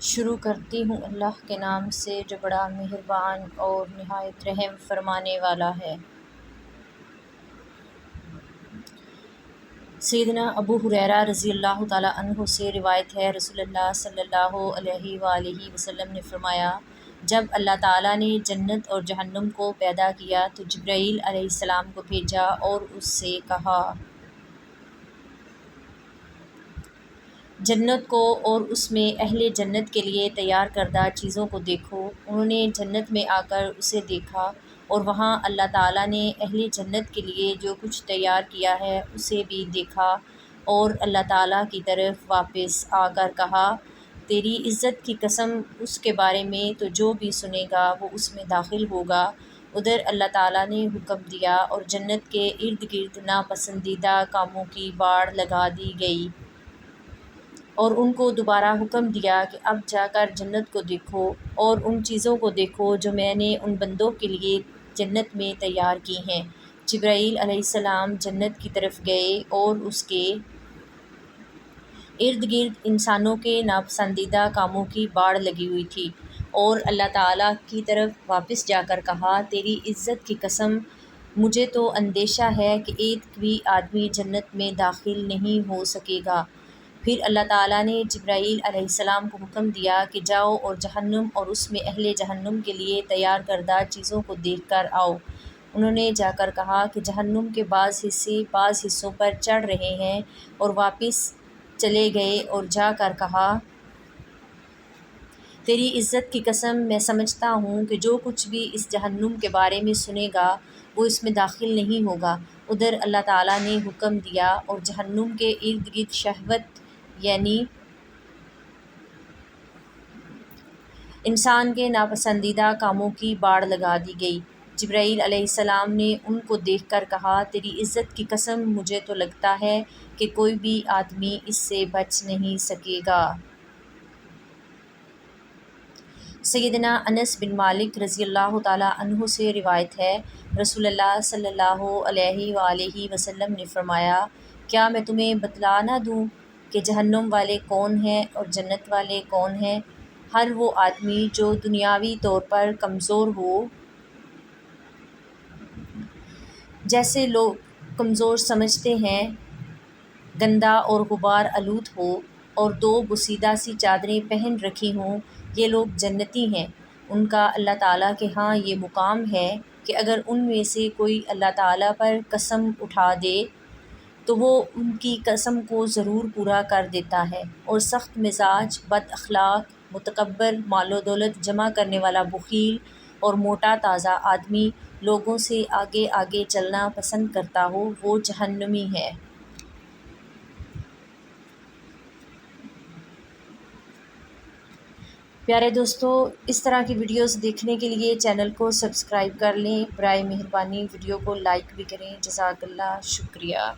شروع کرتی ہوں اللہ کے نام سے جو بڑا مہربان اور نہایت رحم فرمانے والا ہے۔ سیدنا ابو ہریرہ رضی اللہ تعالیٰ عنہ سے روایت ہے، رسول اللہ صلی اللہ علیہ وآلہ وسلم نے فرمایا، جب اللہ تعالیٰ نے جنت اور جہنم کو پیدا کیا تو جبرائیل علیہ السلام کو بھیجا اور اس سے کہا، جنت کو اور اس میں اہل جنت کے لیے تیار کردہ چیزوں کو دیکھو۔ انہوں نے جنت میں آ کر اسے دیکھا اور وہاں اللہ تعالیٰ نے اہل جنت کے لیے جو کچھ تیار کیا ہے اسے بھی دیکھا، اور اللہ تعالیٰ کی طرف واپس آ کر کہا، تیری عزت کی قسم اس کے بارے میں تو جو بھی سنے گا وہ اس میں داخل ہوگا۔ ادھر اللہ تعالیٰ نے حکم دیا اور جنت کے ارد گرد ناپسندیدہ کاموں کی باڑ لگا دی گئی، اور ان کو دوبارہ حکم دیا کہ اب جا کر جنت کو دیکھو اور ان چیزوں کو دیکھو جو میں نے ان بندوں کے لیے جنت میں تیار کی ہیں۔ جبرائیل علیہ السلام جنت کی طرف گئے اور اس کے ارد گرد انسانوں کے ناپسندیدہ کاموں کی باڑ لگی ہوئی تھی، اور اللہ تعالیٰ کی طرف واپس جا کر کہا، تیری عزت کی قسم مجھے تو اندیشہ ہے کہ ایک بھی آدمی جنت میں داخل نہیں ہو سکے گا۔ پھر اللہ تعالیٰ نے جبرائیل علیہ السلام کو حکم دیا کہ جاؤ اور جہنم اور اس میں اہل جہنم کے لیے تیار کردہ چیزوں کو دیکھ کر آؤ۔ انہوں نے جا کر کہا کہ جہنم کے بعض حصے بعض حصوں پر چڑھ رہے ہیں، اور واپس چلے گئے اور جا کر کہا، تیری عزت کی قسم میں سمجھتا ہوں کہ جو کچھ بھی اس جہنم کے بارے میں سنے گا وہ اس میں داخل نہیں ہوگا۔ ادھر اللہ تعالیٰ نے حکم دیا اور جہنم کے ارد گرد شہوت یعنی انسان کے ناپسندیدہ کاموں کی باڑ لگا دی گئی۔ جبرائیل علیہ السلام نے ان کو دیکھ کر کہا، تیری عزت کی قسم مجھے تو لگتا ہے کہ کوئی بھی آدمی اس سے بچ نہیں سکے گا۔ سیدنا انس بن مالک رضی اللہ تعالیٰ عنہ سے روایت ہے، رسول اللہ صلی اللہ علیہ وآلہ وسلم نے فرمایا، کیا میں تمہیں بتلا نہ دوں کہ جہنم والے کون ہیں اور جنت والے کون ہیں؟ ہر وہ آدمی جو دنیاوی طور پر کمزور ہو، جسے لوگ کمزور سمجھتے ہیں، گندا اور غبار آلود ہو اور دو بوسیدہ سی چادریں پہن رکھی ہوں، یہ لوگ جنتی ہیں۔ ان کا اللہ تعالیٰ کے ہاں یہ مقام ہے کہ اگر ان میں سے کوئی اللہ تعالیٰ پر قسم اٹھا دے تو وہ ان کی قسم کو ضرور پورا کر دیتا ہے، اور سخت مزاج، بد اخلاق، متکبر، مال و دولت جمع کرنے والا بخیل اور موٹا تازہ آدمی لوگوں سے آگے آگے چلنا پسند کرتا ہو، وہ جہنمی ہے۔ پیارے دوستو، اس طرح کی ویڈیوز دیکھنے کے لیے چینل کو سبسکرائب کر لیں، برائے مہربانی ویڈیو کو لائک بھی کریں۔ جزاک اللہ، شکریہ۔